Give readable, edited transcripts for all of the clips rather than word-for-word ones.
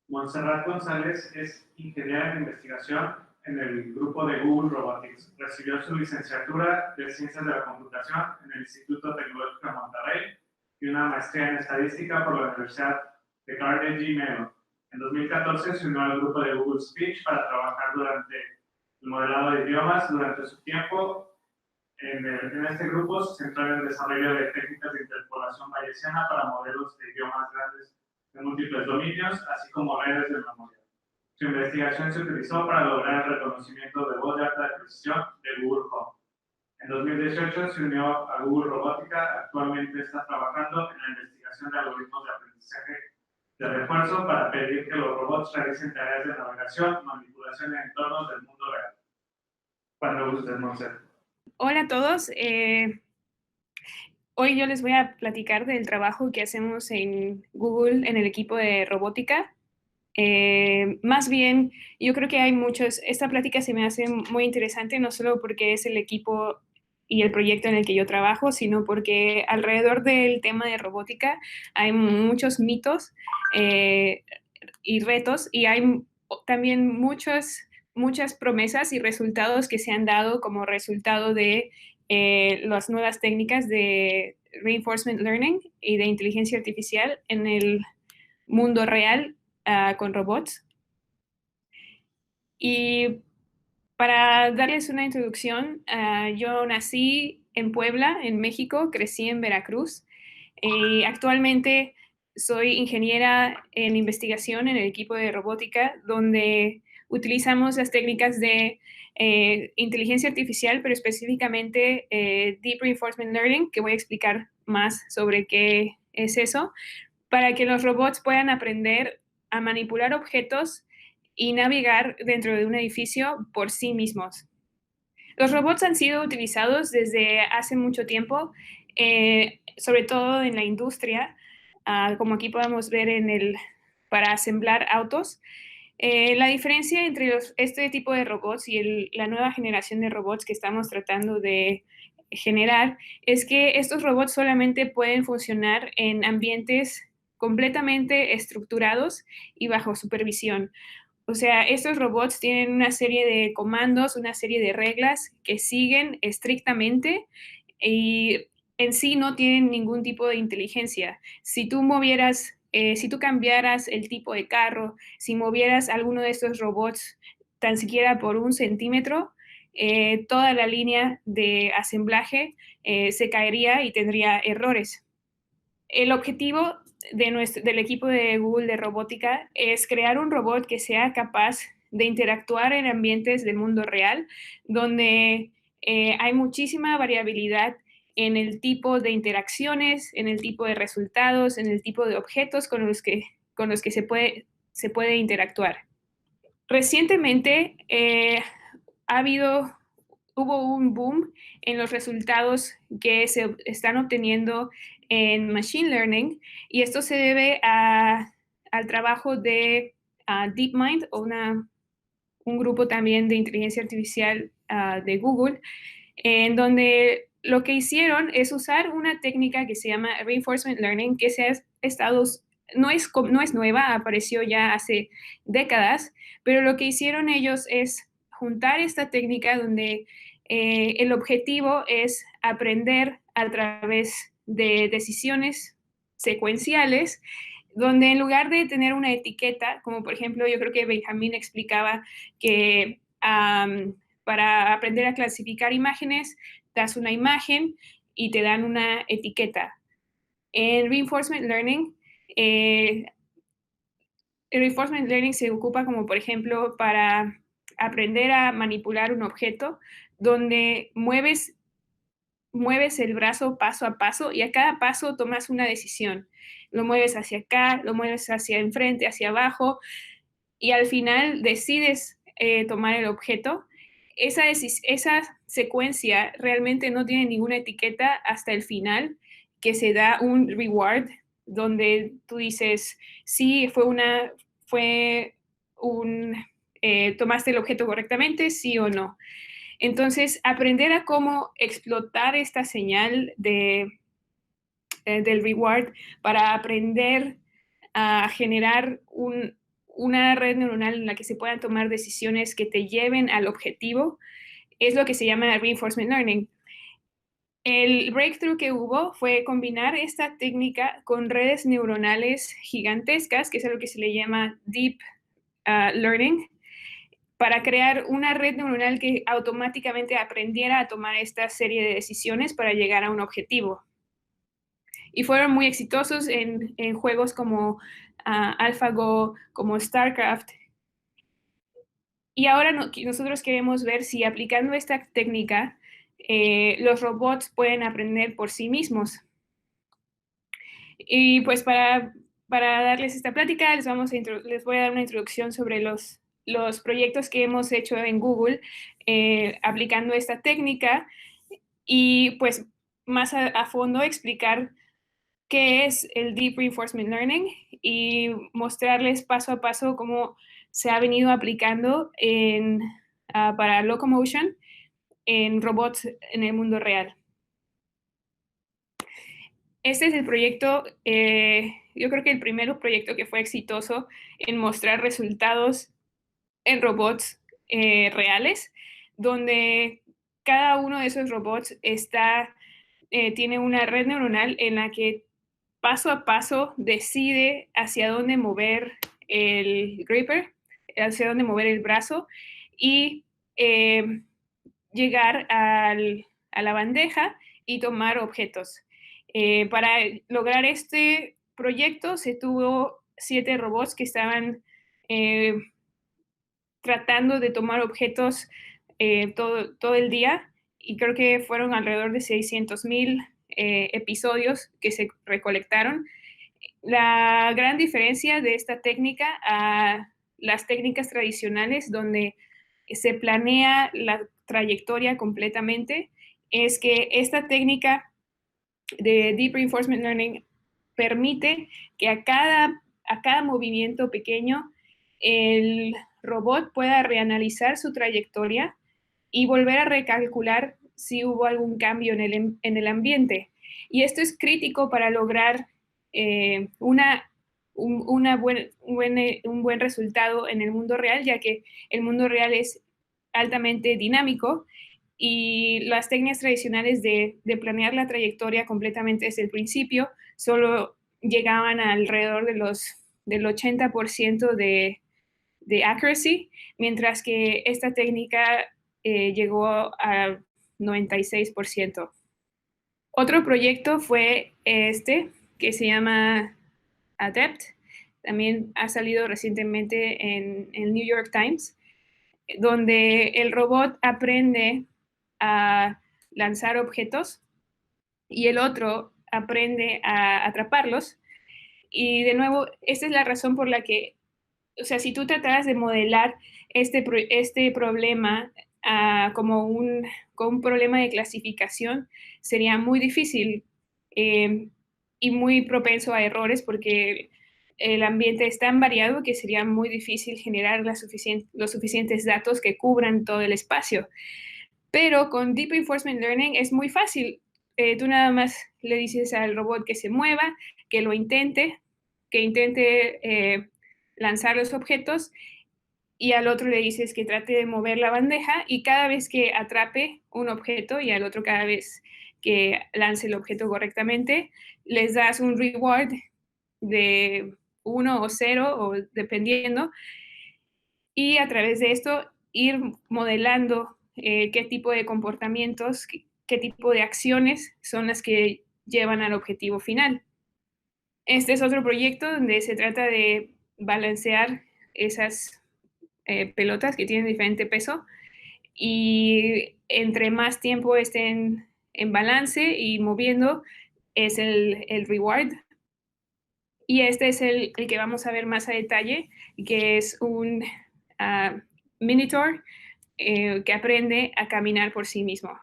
Montserrat González es ingeniera en investigación en el grupo de Google Robotics. Recibió su licenciatura de Ciencias de la Computación en el Instituto Tecnológico de Monterrey y una maestría en Estadística por la Universidad de Carnegie Mellon. En 2014 se unió al grupo de Google Speech para trabajar durante el modelado de idiomas. Durante su tiempo en este grupo se centró en el desarrollo de técnicas de interpolación bayesiana para modelos de idiomas grandes de múltiples dominios, así como redes de memoria. Su investigación se utilizó para lograr el reconocimiento de voz de alta precisión de Google Home. En 2018 se unió a Google Robótica. Actualmente está trabajando en la investigación de algoritmos de aprendizaje de refuerzo para pedir que los robots realicen tareas de navegación y manipulación en entornos del mundo real. Cuando gustes, Montserrat. Hola a todos. Hoy yo les voy a platicar del trabajo que hacemos en Google en el equipo de robótica. Más bien, yo creo que hay muchos. Esta plática se me hace muy interesante, no solo porque es el equipo y el proyecto en el que yo trabajo, sino porque alrededor del tema de robótica hay muchos mitos y retos, y hay también muchas promesas y resultados que se han dado como resultado de las nuevas técnicas de reinforcement learning y de inteligencia artificial en el mundo real con robots. Y para darles una introducción, yo nací en Puebla, en México, crecí en Veracruz. Actualmente soy ingeniera en investigación en el equipo de robótica, donde utilizamos las técnicas de inteligencia artificial, pero específicamente Deep Reinforcement Learning, que voy a explicar más sobre qué es eso, para que los robots puedan aprender a manipular objetos y navegar dentro de un edificio por sí mismos. Los robots han sido utilizados desde hace mucho tiempo, sobre todo en la industria, como aquí podemos ver para asemblar autos. La diferencia entre este tipo de robots y la nueva generación de robots que estamos tratando de generar es que estos robots solamente pueden funcionar en ambientes completamente estructurados y bajo supervisión. O sea, estos robots tienen una serie de comandos, una serie de reglas que siguen estrictamente y en sí no tienen ningún tipo de inteligencia. Si tú cambiaras el tipo de carro, si movieras alguno de estos robots tan siquiera por 1 centímetro, toda la línea de asemblaje se caería y tendría errores. El objetivo del equipo de Google de robótica es crear un robot que sea capaz de interactuar en ambientes del mundo real, donde hay muchísima variabilidad en el tipo de interacciones, en el tipo de resultados, en el tipo de objetos con los que se puede interactuar. Recientemente hubo un boom en los resultados que se están obteniendo en Machine Learning, y esto se debe al trabajo de DeepMind, un grupo también de inteligencia artificial de Google, en donde lo que hicieron es usar una técnica que se llama Reinforcement Learning, que no es nueva, apareció ya hace décadas, pero lo que hicieron ellos es juntar esta técnica donde el objetivo es aprender a través de decisiones secuenciales, donde en lugar de tener una etiqueta, como por ejemplo yo creo que Benjamín explicaba que para aprender a clasificar imágenes, das una imagen y te dan una etiqueta. En Reinforcement Learning, el Reinforcement Learning se ocupa como por ejemplo para aprender a manipular un objeto, donde mueves el brazo paso a paso y a cada paso tomas una decisión. Lo mueves hacia acá, lo mueves hacia enfrente, hacia abajo, y al final decides tomar el objeto. Esa secuencia realmente no tiene ninguna etiqueta hasta el final, que se da un reward, donde tú dices, sí, fue un tomaste el objeto correctamente, sí o no. Entonces, aprender a cómo explotar esta señal del reward para aprender a generar una red neuronal en la que se puedan tomar decisiones que te lleven al objetivo, es lo que se llama reinforcement learning. El breakthrough que hubo fue combinar esta técnica con redes neuronales gigantescas, que es lo que se le llama deep learning, para crear una red neuronal que automáticamente aprendiera a tomar esta serie de decisiones para llegar a un objetivo. Y fueron muy exitosos en juegos como AlphaGo, como StarCraft. Y ahora nosotros queremos ver si aplicando esta técnica los robots pueden aprender por sí mismos. Y pues para darles esta plática les voy a dar una introducción sobre los proyectos que hemos hecho en Google aplicando esta técnica y pues más a fondo explicar qué es el Deep Reinforcement Learning y mostrarles paso a paso cómo se ha venido aplicando para locomotion en robots en el mundo real. Este es el proyecto, yo creo que el primer proyecto que fue exitoso en mostrar resultados en robots reales, donde cada uno de esos robots tiene una red neuronal en la que paso a paso decide hacia dónde mover el gripper, hacia dónde mover el brazo y llegar a la bandeja y tomar objetos. Para lograr este proyecto se tuvo 7 robots que estaban tratando de tomar objetos todo el día y creo que fueron alrededor de 600,000 episodios que se recolectaron. La gran diferencia de esta técnica a las técnicas tradicionales donde se planea la trayectoria completamente es que esta técnica de Deep Reinforcement Learning permite que a cada movimiento pequeño el robot pueda reanalizar su trayectoria y volver a recalcular si hubo algún cambio en el ambiente. Y esto es crítico para lograr un buen resultado en el mundo real, ya que el mundo real es altamente dinámico y las técnicas tradicionales de planear la trayectoria completamente desde el principio solo llegaban alrededor del 80% de accuracy, mientras que esta técnica llegó a 96%. Otro proyecto fue que se llama ADEPT. También ha salido recientemente en el New York Times, donde el robot aprende a lanzar objetos y el otro aprende a atraparlos. Y de nuevo, esta es la razón por la que, o sea, si tú trataras de modelar este problema como un problema de clasificación, sería muy difícil y muy propenso a errores porque el ambiente es tan variado que sería muy difícil generar los suficientes datos que cubran todo el espacio. Pero con Deep Reinforcement Learning es muy fácil. Tú nada más le dices al robot que se mueva, que intente lanzar los objetos y al otro le dices que trate de mover la bandeja y cada vez que atrape un objeto y al otro cada vez que lance el objeto correctamente, les das un reward de 1 o 0 o dependiendo y a través de esto ir modelando qué tipo de comportamientos, qué tipo de acciones son las que llevan al objetivo final. Este es otro proyecto donde se trata de balancear esas pelotas que tienen diferente peso y entre más tiempo estén en balance y moviendo es el reward. Y este es el que vamos a ver más a detalle, que es un Minotaur que aprende a caminar por sí mismo.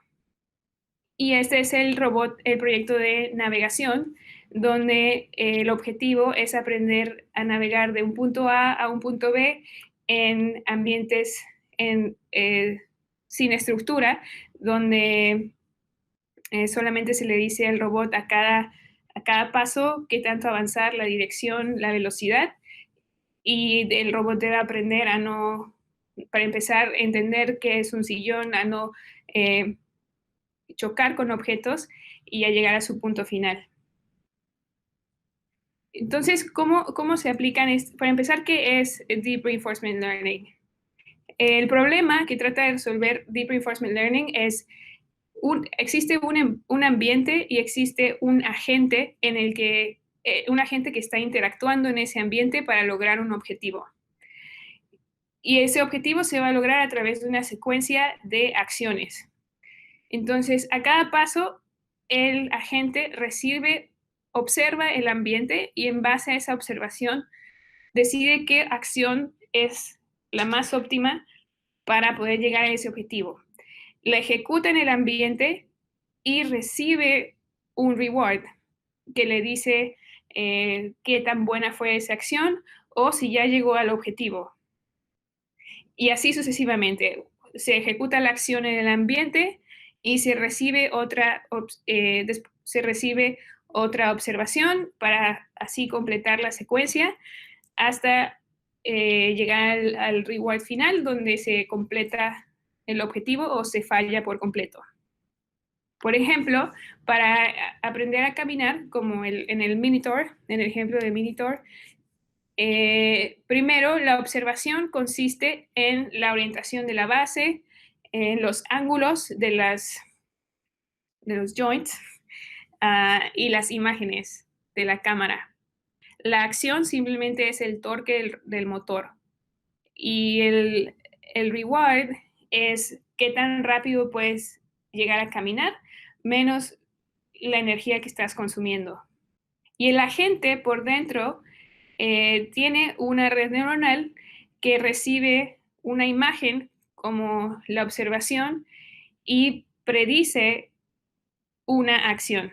Y este es el proyecto de navegación, donde el objetivo es aprender a navegar de un punto A a un punto B en ambientes sin estructura, donde solamente se le dice al robot a cada paso qué tanto avanzar, la dirección, la velocidad, y el robot debe aprender a no, para empezar, entender qué es un sillón, a no chocar con objetos y a llegar a su punto final. Entonces, ¿cómo se aplican? Para empezar, ¿qué es Deep Reinforcement Learning? El problema que trata de resolver Deep Reinforcement Learning es existe un ambiente y existe un agente un agente que está interactuando en ese ambiente para lograr un objetivo. Y ese objetivo se va a lograr a través de una secuencia de acciones. Entonces, a cada paso, el agente observa el ambiente y en base a esa observación decide qué acción es la más óptima para poder llegar a ese objetivo. La ejecuta en el ambiente y recibe un reward que le dice qué tan buena fue esa acción o si ya llegó al objetivo. Y así sucesivamente. Se ejecuta la acción en el ambiente y se recibe otra observación para así completar la secuencia hasta llegar al reward final, donde se completa el objetivo o se falla por completo. Por ejemplo, para aprender a caminar, como en el Minitor, en el ejemplo de Minitor, primero, la observación consiste en la orientación de la base, en los ángulos de los joints y las imágenes de la cámara. La acción simplemente es el torque del motor. Y el reward es qué tan rápido puedes llegar a caminar, menos la energía que estás consumiendo. Y el agente por dentro tiene una red neuronal que recibe una imagen como la observación y predice una acción.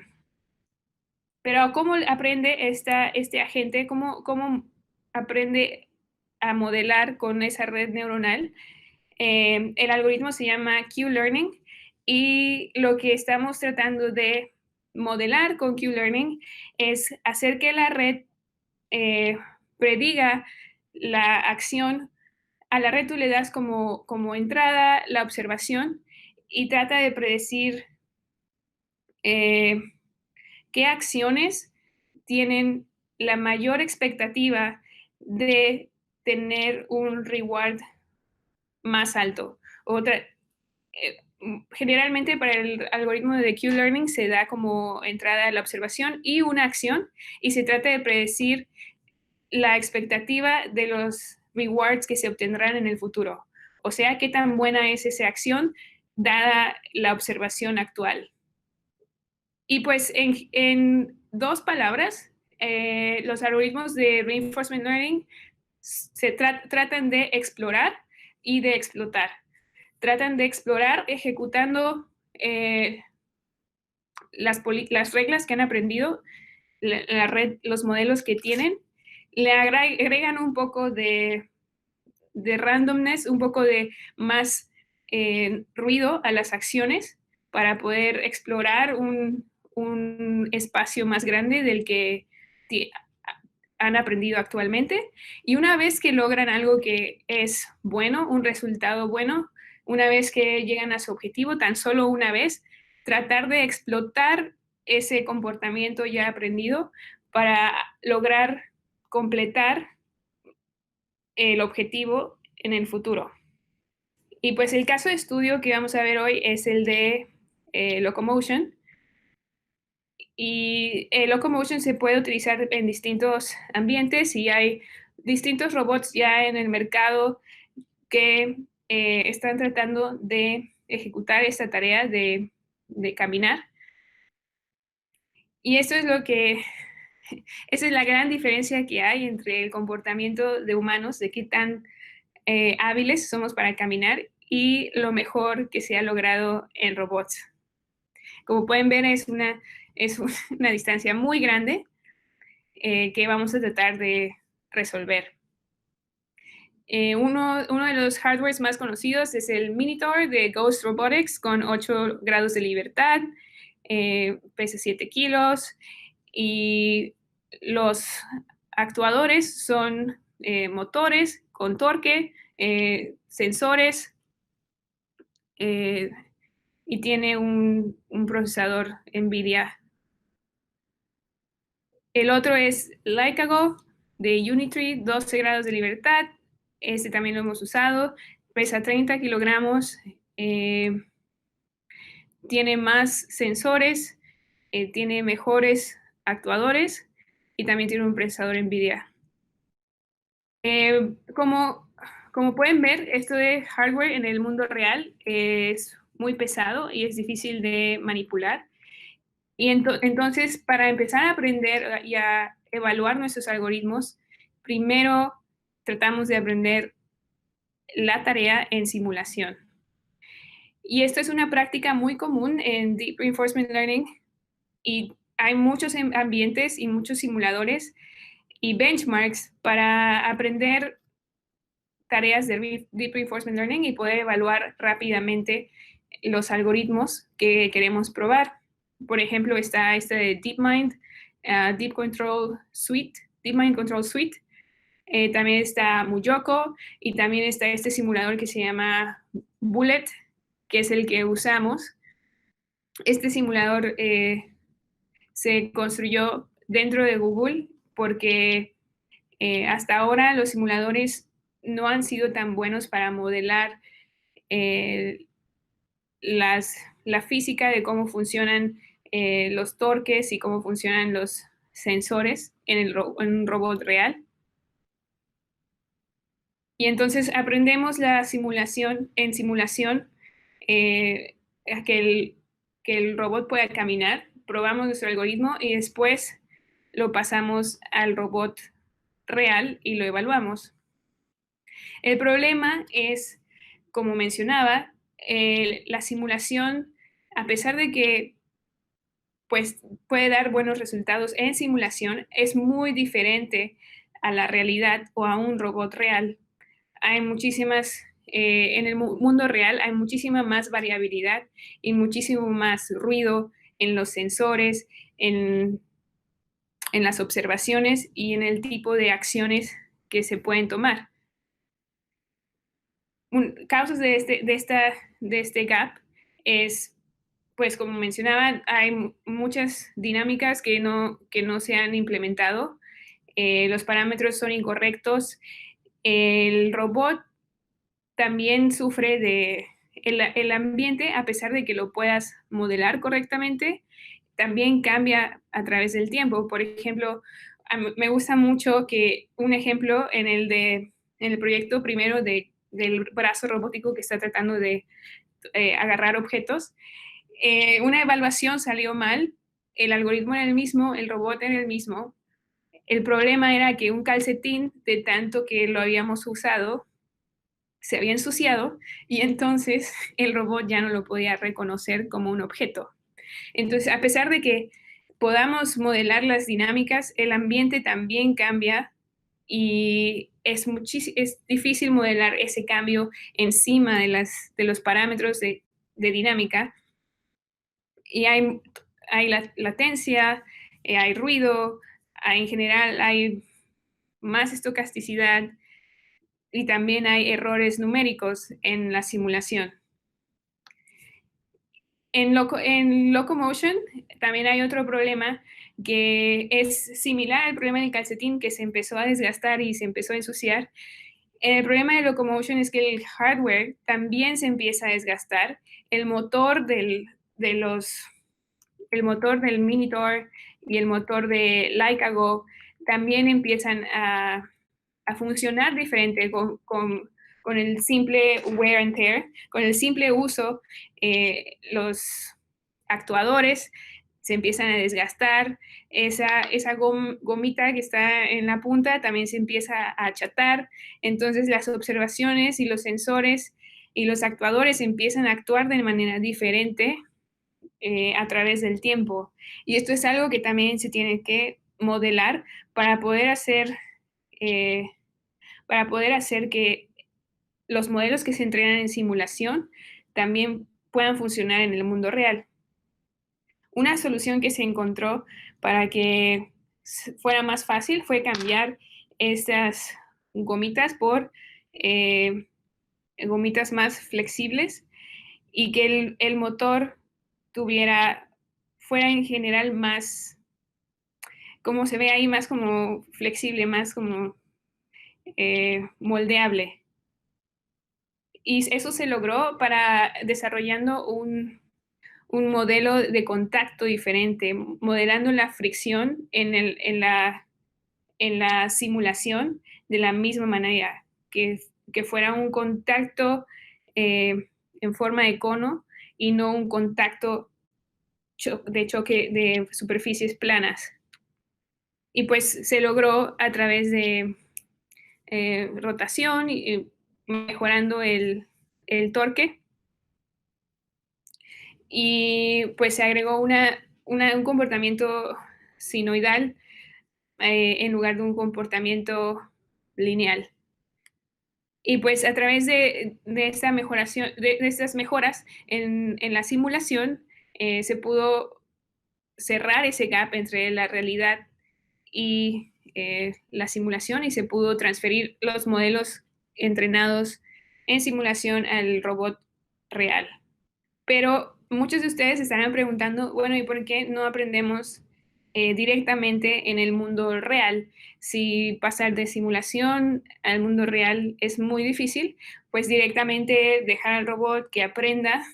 Pero ¿cómo aprende este agente? ¿Cómo aprende a modelar con esa red neuronal? El algoritmo se llama Q-Learning y lo que estamos tratando de modelar con Q-Learning es hacer que la red prediga la acción. A la red tú le das como entrada la observación y trata de predecir qué acciones tienen la mayor expectativa de tener un reward más alto. Generalmente para el algoritmo de Q-Learning se da como entrada la observación y una acción y se trata de predecir la expectativa de los rewards que se obtendrán en el futuro. O sea, qué tan buena es esa acción dada la observación actual. Y pues en dos palabras, los algoritmos de Reinforcement Learning tratan de explorar y de explotar. Tratan de explorar ejecutando las reglas que han aprendido, la red, los modelos que tienen, le agregan un poco de randomness, un poco de más ruido a las acciones para poder explorar un espacio más grande del que han aprendido actualmente. Y una vez que logran algo que es bueno, un resultado bueno, una vez que llegan a su objetivo, tan solo una vez, tratar de explotar ese comportamiento ya aprendido para lograr completar el objetivo en el futuro. Y pues el caso de estudio que vamos a ver hoy es el de Locomotion. Y Locomotion se puede utilizar en distintos ambientes y hay distintos robots ya en el mercado que están tratando de ejecutar esta tarea de caminar. Y esto es esa es la gran diferencia que hay entre el comportamiento de humanos, de qué tan hábiles somos para caminar y lo mejor que se ha logrado en robots. Como pueden ver, es una distancia muy grande que vamos a tratar de resolver. Uno de los hardwares más conocidos es el Minitor de Ghost Robotics con 8 grados de libertad, pesa 7 kilos y los actuadores son motores con torque, sensores y tiene un procesador NVIDIA. El otro es Lycago de Unitree, 12 grados de libertad. Este también lo hemos usado. Pesa 30 kilogramos. Tiene más sensores. Tiene mejores actuadores. Y también tiene un procesador NVIDIA. Como pueden ver, esto de hardware en el mundo real es muy pesado y es difícil de manipular. Y entonces, para empezar a aprender y a evaluar nuestros algoritmos, primero tratamos de aprender la tarea en simulación. Y esto es una práctica muy común en Deep Reinforcement Learning y hay muchos ambientes y muchos simuladores y benchmarks para aprender tareas de Deep Reinforcement Learning y poder evaluar rápidamente los algoritmos que queremos probar. Por ejemplo, está este de DeepMind, DeepMind Control Suite. También está Muyoko y también está este simulador que se llama Bullet, que es el que usamos. Este simulador se construyó dentro de Google porque hasta ahora los simuladores no han sido tan buenos para modelar la física de cómo funcionan los torques y cómo funcionan los sensores en un robot real. Y entonces aprendemos la simulación en simulación a que el robot pueda caminar, probamos nuestro algoritmo y después lo pasamos al robot real y lo evaluamos. El problema es, como mencionaba, la simulación, a pesar de que pues, puede dar buenos resultados en simulación, es muy diferente a la realidad o a un robot real. Hay muchísimas, en el mundo real hay muchísima más variabilidad y muchísimo más ruido en los sensores, en las observaciones y en el tipo de acciones que se pueden tomar. Causas de este gap es, pues como mencionaba, hay muchas dinámicas que no se han implementado. Los parámetros son incorrectos. El robot también sufre de el ambiente, a pesar de que lo puedas modelar correctamente, también cambia a través del tiempo. Por ejemplo, me gusta mucho que un ejemplo en el proyecto primero del brazo robótico que está tratando de agarrar objetos, una evaluación salió mal, el algoritmo era el mismo, el robot era el mismo. El problema era que un calcetín, de tanto que lo habíamos usado, se había ensuciado y entonces el robot ya no lo podía reconocer como un objeto. Entonces, a pesar de que podamos modelar las dinámicas, el ambiente también cambia y es difícil modelar ese cambio encima de los parámetros de dinámica. Y hay latencia, hay ruido, en general hay más estocasticidad y también hay errores numéricos en la simulación. En Locomotion también hay otro problema que es similar al problema del calcetín, que se empezó a desgastar y se empezó a ensuciar. El problema de Locomotion es que el hardware también se empieza a desgastar. El motor del Minitor y el motor de Lycago también empiezan a funcionar diferente con el simple wear and tear, con el simple uso. Los actuadores se empiezan a desgastar, esa gomita que está en la punta también se empieza a achatar, entonces las observaciones y los sensores y los actuadores empiezan a actuar de manera diferente a través del tiempo. Y esto es algo que también se tiene que modelar para poder hacer para poder hacer que los modelos que se entrenan en simulación también puedan funcionar en el mundo real. Una solución que se encontró para que fuera más fácil fue cambiar estas gomitas por gomitas más flexibles y que el motor fuera en general más, como se ve ahí, más como flexible, más como moldeable. Y eso se logró para desarrollando un modelo de contacto diferente, modelando la fricción en la simulación de la misma manera, que fuera un contacto en forma de cono y no un contacto de choque de superficies planas. Y pues se logró a través de rotación y mejorando el torque. Y pues se agregó un comportamiento sinoidal en lugar de un comportamiento lineal. Y pues a través de esta mejoración, de estas mejoras en la simulación, se pudo cerrar ese gap entre la realidad y la simulación y se pudo transferir los modelos entrenados en simulación al robot real. Pero muchos de ustedes estarán preguntando, bueno, ¿y por qué no aprendemos directamente en el mundo real? Si pasar de simulación al mundo real es muy difícil, pues directamente dejar al robot que aprenda,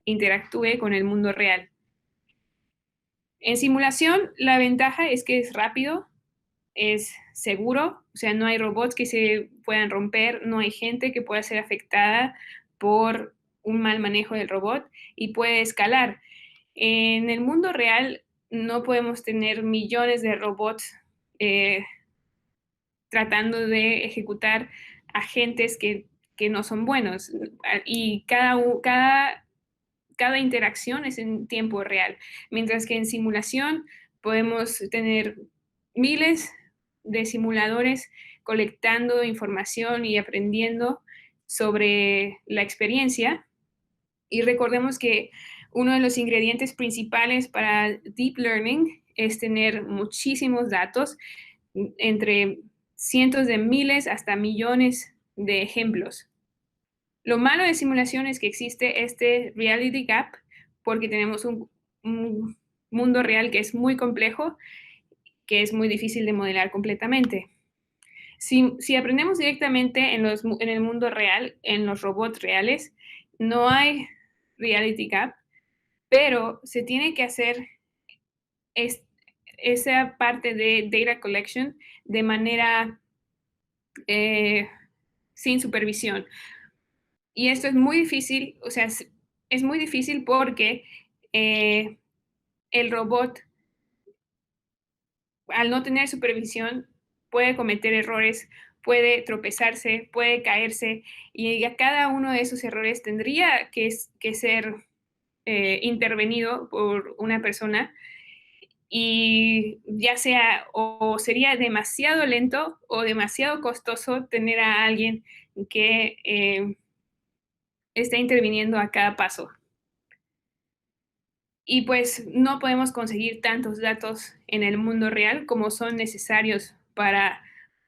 interactúe con el mundo real. En simulación, la ventaja es que es rápido, es seguro, o sea, no hay robots que se puedan romper, no hay gente que pueda ser afectada por un mal manejo del robot y puede escalar. En el mundo real no podemos tener millones de robots tratando de ejecutar agentes que no son buenos y cada interacción es en tiempo real, mientras que en simulación podemos tener miles de simuladores colectando información y aprendiendo sobre la experiencia. Y recordemos que uno de los ingredientes principales para deep learning es tener muchísimos datos, entre cientos de miles hasta millones de ejemplos. Lo malo de simulación es que existe este reality gap porque tenemos un mundo real que es muy complejo, que es muy difícil de modelar completamente. Si aprendemos directamente en el mundo real, en los robots reales, no hay reality gap, pero se tiene que hacer esa parte de data collection de manera sin supervisión. Y esto es muy difícil, o sea, es muy difícil porque el robot, al no tener supervisión, puede cometer errores, puede tropezarse, puede caerse, y a cada uno de esos errores tendría que ser intervenido por una persona, y ya sea o sería demasiado lento o demasiado costoso tener a alguien que está interviniendo a cada paso. Y pues no podemos conseguir tantos datos en el mundo real como son necesarios para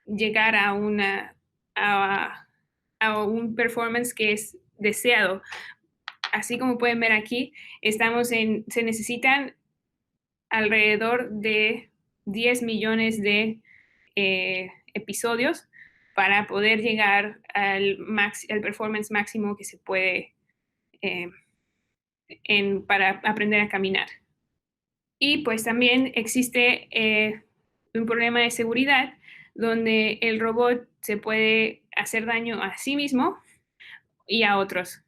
llegar a un performance que es deseado. Así como pueden ver aquí, se necesitan alrededor de 10 millones de episodios para poder llegar al performance máximo que se puede para aprender a caminar. Y pues también existe un problema de seguridad donde el robot se puede hacer daño a sí mismo y a otros.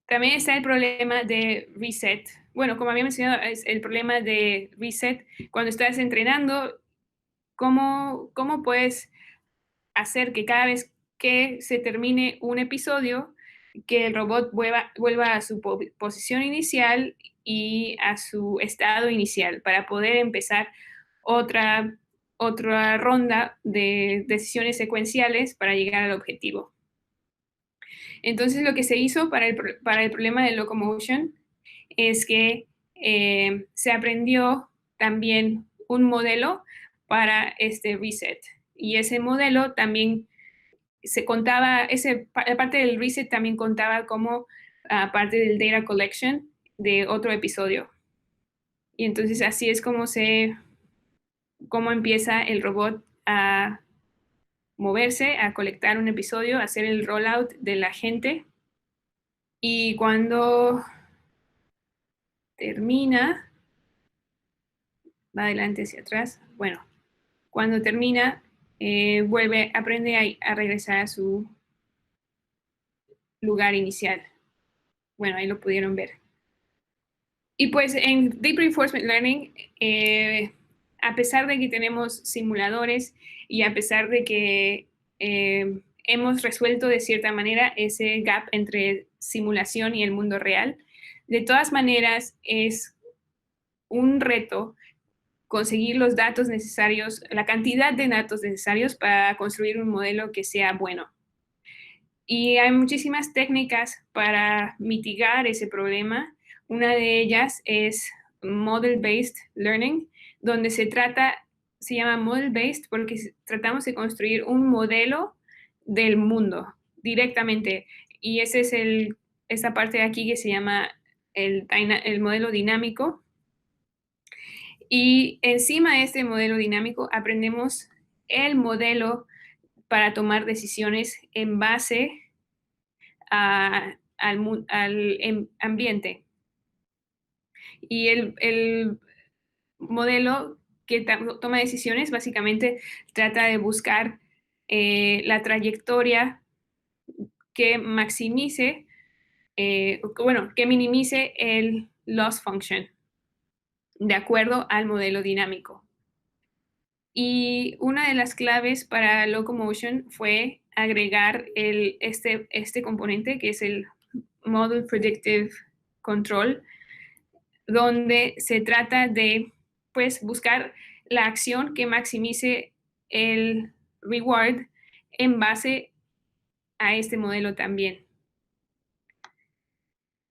También está el problema de reset. Bueno, como había mencionado, es el problema de reset. Cuando estás entrenando, ¿cómo puedes hacer que cada vez que se termine un episodio, que el robot vuelva a su posición inicial y a su estado inicial para poder empezar otra otra ronda de decisiones secuenciales para llegar al objetivo. Entonces, lo que se hizo para el problema de locomotion es que se aprendió también un modelo para este reset. Y ese modelo también se contaba, la parte del reset también contaba como parte del data collection de otro episodio. Y entonces así es cómo empieza el robot a moverse, a colectar un episodio, a hacer el rollout de la gente. Y cuando termina, va adelante hacia atrás. Bueno, cuando termina, aprende a regresar a su lugar inicial. Bueno, ahí lo pudieron ver. Y pues en Deep Reinforcement Learning, a pesar de que tenemos simuladores y a pesar de que hemos resuelto de cierta manera ese gap entre simulación y el mundo real, de todas maneras es un reto conseguir los datos necesarios, la cantidad de datos necesarios para construir un modelo que sea bueno. Y hay muchísimas técnicas para mitigar ese problema. Una de ellas es Model-Based Learning, donde se llama Model-Based porque tratamos de construir un modelo del mundo directamente. Y ese es esa parte de aquí que se llama el modelo dinámico. Y encima de este modelo dinámico aprendemos el modelo para tomar decisiones en base al ambiente. Y el modelo que toma decisiones básicamente trata de buscar la trayectoria que maximice, que minimice el loss function de acuerdo al modelo dinámico. Y una de las claves para locomotion fue agregar este componente que es el Model Predictive Control, donde se trata de pues, buscar la acción que maximice el reward en base a este modelo también.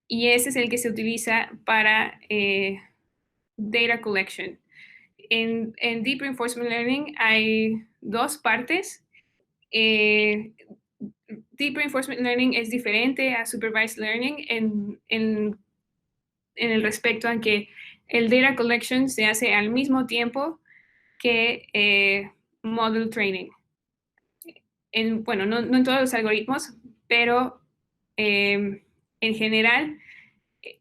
Y ese es el que se utiliza para data collection. En Deep Reinforcement Learning hay dos partes. Deep Reinforcement Learning es diferente a Supervised Learning en el respecto a que el data collection se hace al mismo tiempo que model training. Bueno, no en todos los algoritmos, pero en general,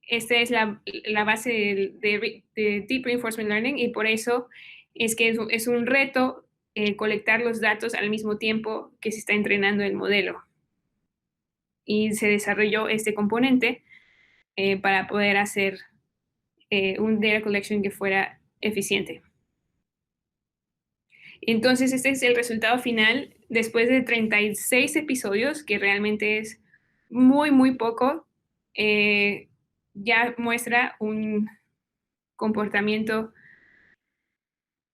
esta es la base de Deep Reinforcement Learning y por eso es que es un reto colectar los datos al mismo tiempo que se está entrenando el modelo. Y se desarrolló este componente para poder hacer un data collection que fuera eficiente. Entonces, este es el resultado final después de 36 episodios, que realmente es muy, muy poco. Ya muestra un comportamiento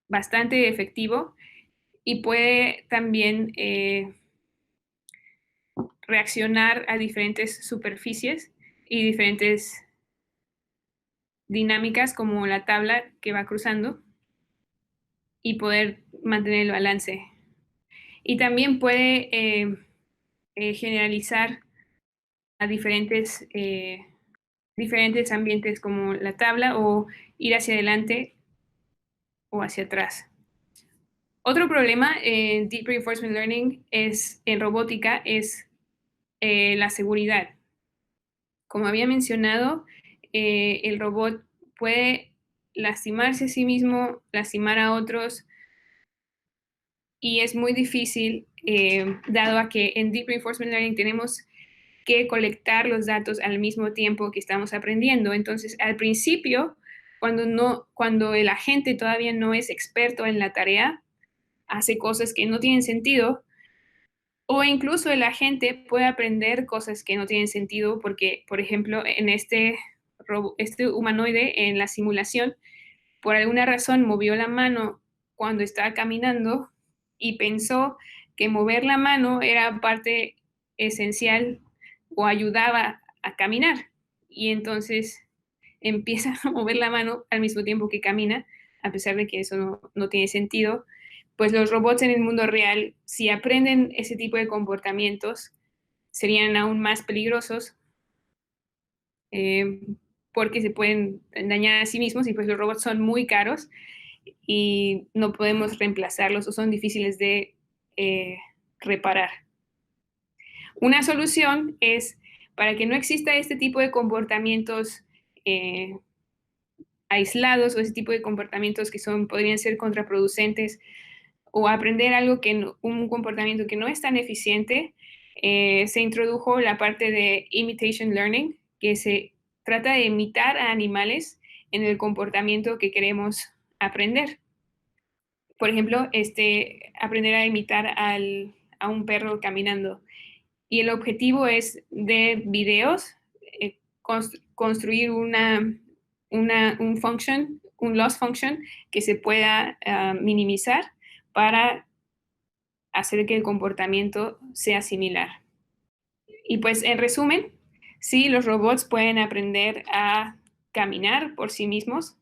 bastante efectivo y puede también reaccionar a diferentes superficies y diferentes dinámicas como la tabla que va cruzando y poder mantener el balance. Y también puede generalizar a diferentes ambientes como la tabla o ir hacia adelante o hacia atrás. Otro problema en Deep Reinforcement Learning en robótica es la seguridad. Como había mencionado, el robot puede lastimarse a sí mismo, lastimar a otros, y es muy difícil, dado a que en Deep Reinforcement Learning tenemos que colectar los datos al mismo tiempo que estamos aprendiendo. Entonces, al principio, cuando el agente todavía no es experto en la tarea, hace cosas que no tienen sentido, o incluso el agente puede aprender cosas que no tienen sentido porque, por ejemplo, en este humanoide en la simulación, por alguna razón movió la mano cuando estaba caminando y pensó que mover la mano era parte esencial o ayudaba a caminar. Y entonces empieza a mover la mano al mismo tiempo que camina, a pesar de que eso no tiene sentido. Pues los robots en el mundo real, si aprenden ese tipo de comportamientos, serían aún más peligrosos porque se pueden dañar a sí mismos y pues los robots son muy caros y no podemos reemplazarlos o son difíciles de reparar. Una solución es para que no exista este tipo de comportamientos aislados o ese tipo de comportamientos que podrían ser contraproducentes o aprender algo un comportamiento que no es tan eficiente, se introdujo la parte de imitation learning, que se trata de imitar a animales en el comportamiento que queremos aprender. Por ejemplo, aprender a imitar a un perro caminando. Y el objetivo es de videos, construir un loss function que se pueda minimizar para hacer que el comportamiento sea similar. Y pues en resumen, sí, los robots pueden aprender a caminar por sí mismos.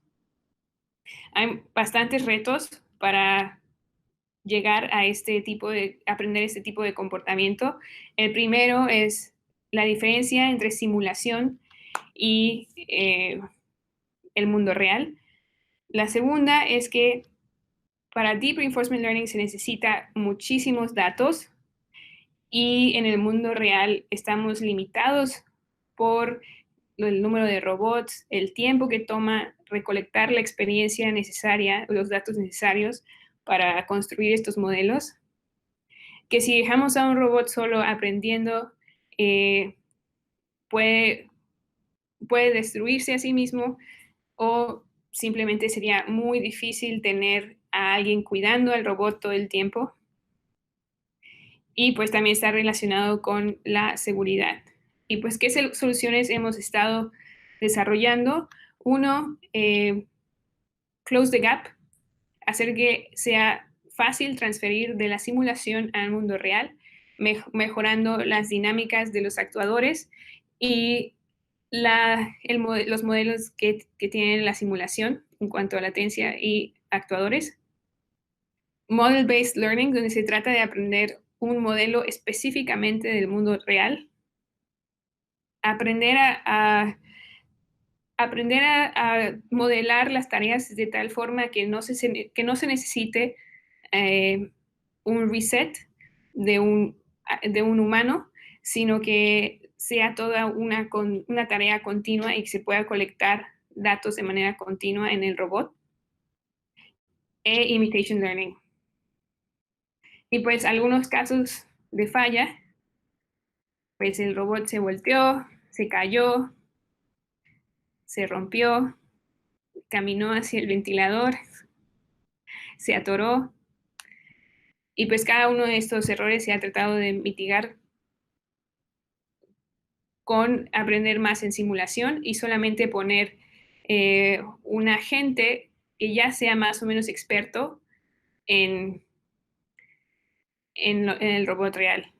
Hay bastantes retos para llegar a aprender este tipo de comportamiento. El primero es la diferencia entre simulación y el mundo real. La segunda es que para Deep Reinforcement Learning se necesita muchísimos datos y en el mundo real estamos limitados por el número de robots, el tiempo que toma recolectar la experiencia necesaria, los datos necesarios para construir estos modelos, que si dejamos a un robot solo aprendiendo, puede destruirse a sí mismo o simplemente sería muy difícil tener a alguien cuidando al robot todo el tiempo. Y pues también está relacionado con la seguridad. Y pues, ¿qué soluciones hemos estado desarrollando? Uno, close the gap, hacer que sea fácil transferir de la simulación al mundo real, mejorando las dinámicas de los actuadores y los modelos que tienen la simulación en cuanto a latencia y actuadores. Model-based learning, donde se trata de aprender un modelo específicamente del mundo real. Aprender a modelar las tareas de tal forma que no se necesite un reset de un humano, sino que sea toda una tarea continua y que se pueda colectar datos de manera continua en el robot. Imitation learning. Y pues algunos casos de falla, pues el robot se volteó, se cayó, se rompió, caminó hacia el ventilador, se atoró. Y pues cada uno de estos errores se ha tratado de mitigar con aprender más en simulación y solamente poner un agente que ya sea más o menos experto en el robot real.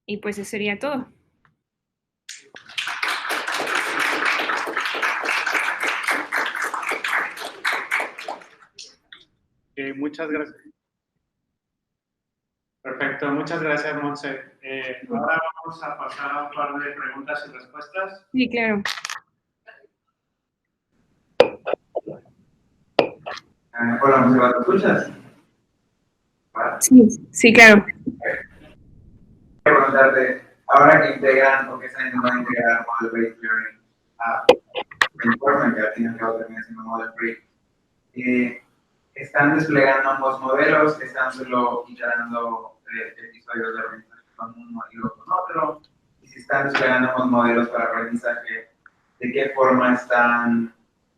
Y pues eso sería todo. Muchas gracias. Perfecto, muchas gracias, Monse. Ahora vamos a pasar a un par de preguntas y respuestas. Sí, claro. Hola, Monse, ¿me escuchas? Sí, claro. Quiero preguntarte, ahora que integran o que están intentando integrar Model-Based Learning a Reinforcement, que al fin y al cabo termina siendo Model Free, ¿están desplegando ambos modelos? ¿Están solo iterando episodios de aprendizaje con uno y luego con otro? Y si están desplegando ambos modelos para aprendizaje, ¿de qué forma están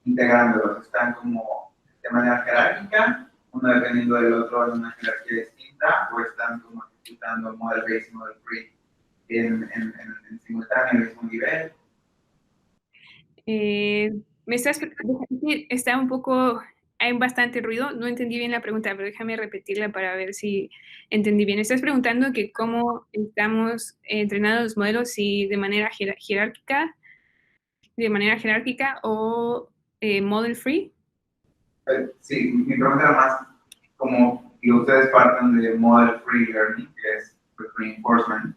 integrándolos? ¿Están como de manera jerárquica, uno dependiendo del otro en una jerarquía distinta, o están como ejecutando Model-Based y Model Free en simultáneo, en el mismo nivel? Está un poco hay bastante ruido. No entendí bien la pregunta, pero déjame repetirla para ver si entendí bien. Estás preguntando que cómo estamos entrenando los modelos, si de manera jerárquica o model free. Sí, mi pregunta era más como que ustedes parten de Model Free Learning, que es reinforcement.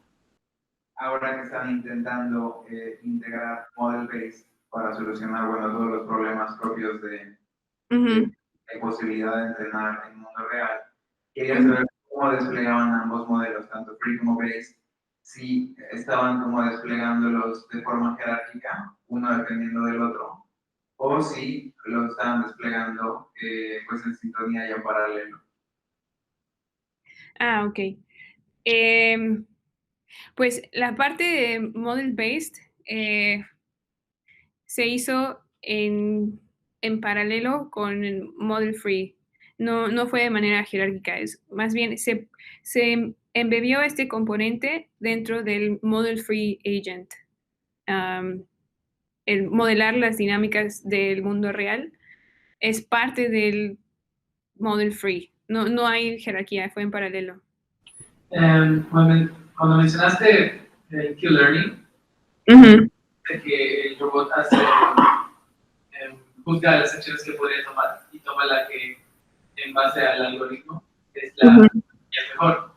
Ahora que están intentando integrar Model Based para solucionar, bueno, todos los problemas propios de la posibilidad de entrenar en el mundo real, quería saber cómo desplegaban ambos modelos, tanto Free como Based, si estaban como desplegándolos de forma jerárquica, uno dependiendo del otro, o si los estaban desplegando pues en sintonía y en paralelo. Ah, ok. Pues la parte de Model Based se hizo en paralelo con el Model Free. No fue de manera jerárquica, es más bien se embebió este componente dentro del Model Free Agent. El modelar las dinámicas del mundo real es parte del Model Free. No hay jerarquía, fue en paralelo. Cuando mencionaste el Q-Learning, que el robot hace, juzga las acciones que podría tomar y toma la que en base al algoritmo es la que es mejor.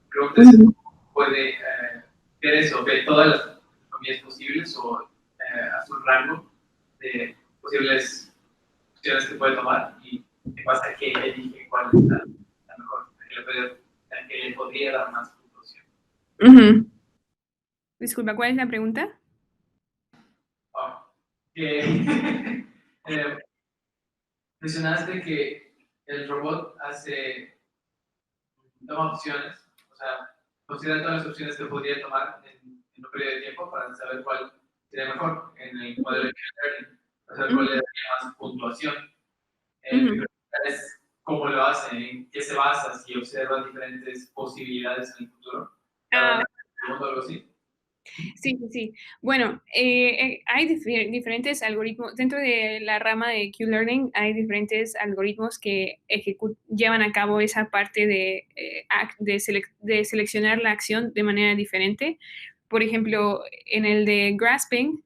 Pregunta si puede ver eso, ver todas las economías posibles o hace un rango de posibles opciones que puede tomar y en base a que elige cuál es la mejor, la que le podría dar más puntuación. Disculpa, ¿cuál es la pregunta? Mencionaste que el robot toma opciones, o sea, considera todas las opciones que podría tomar en un periodo de tiempo para saber cuál sería mejor en el modelo de learning, para saber cuál le daría más puntuación. Mi pregunta es cómo lo hace, en qué se basa, si observa diferentes posibilidades en el futuro. ¿Algo así? Sí. Bueno, hay diferentes algoritmos. Dentro de la rama de Q-Learning hay diferentes algoritmos que llevan a cabo esa parte de seleccionar la acción de manera diferente. Por ejemplo, en el de Grasping,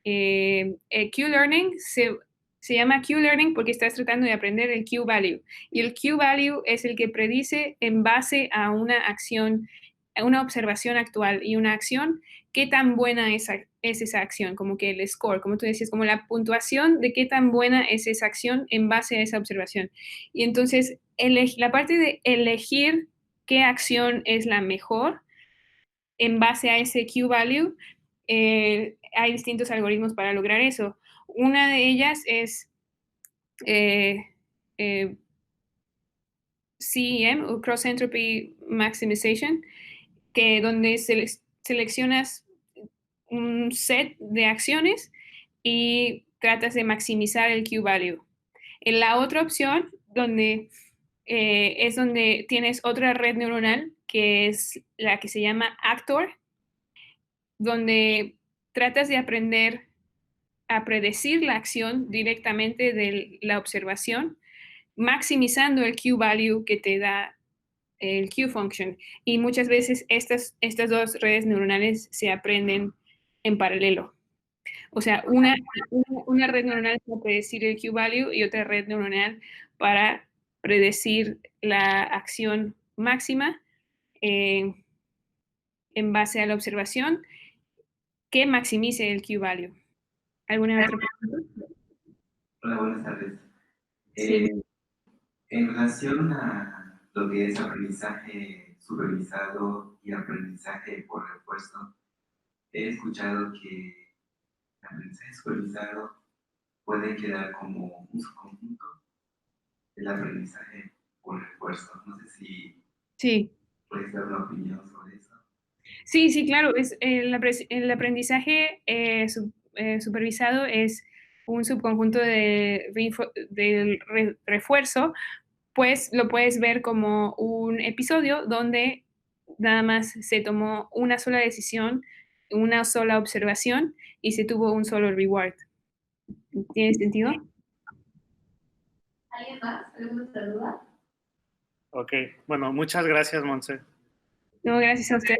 Q-Learning se llama Q-Learning porque estás tratando de aprender el Q-Value. Y el Q-Value es el que predice en base a una acción, a una observación actual y una acción, qué tan buena es esa acción, como que el score, como tú decías, como la puntuación de qué tan buena es esa acción en base a esa observación. Y entonces, la parte de elegir qué acción es la mejor en base a ese Q-Value, hay distintos algoritmos para lograr eso. Una de ellas es CEM, o Cross Entropy Maximization, que donde seleccionas un set de acciones y tratas de maximizar el Q-Value. En la otra opción, es donde tienes otra red neuronal, que es la que se llama Actor, donde tratas de aprender a predecir la acción directamente de la observación, maximizando el Q-Value que te da el Q-Function. Y muchas veces estas dos redes neuronales se aprenden en paralelo. O sea, una red neuronal para predecir el Q-Value y otra red neuronal para predecir la acción máxima en base a la observación que maximice el Q-Value. ¿Alguna otra pregunta? Hola, buenas tardes. Sí. En relación a lo que es aprendizaje supervisado y aprendizaje por refuerzo, he escuchado que el aprendizaje supervisado puede quedar como un subconjunto del aprendizaje por refuerzo. No sé si puedes dar una opinión sobre eso. Sí, claro. El aprendizaje supervisado es un subconjunto del refuerzo, pues lo puedes ver como un episodio donde nada más se tomó una sola decisión, una sola observación y se tuvo un solo reward. ¿Tiene sentido? ¿Alguien más? ¿Alguna otra duda? Ok, bueno, muchas gracias, Monse. No, gracias a ustedes.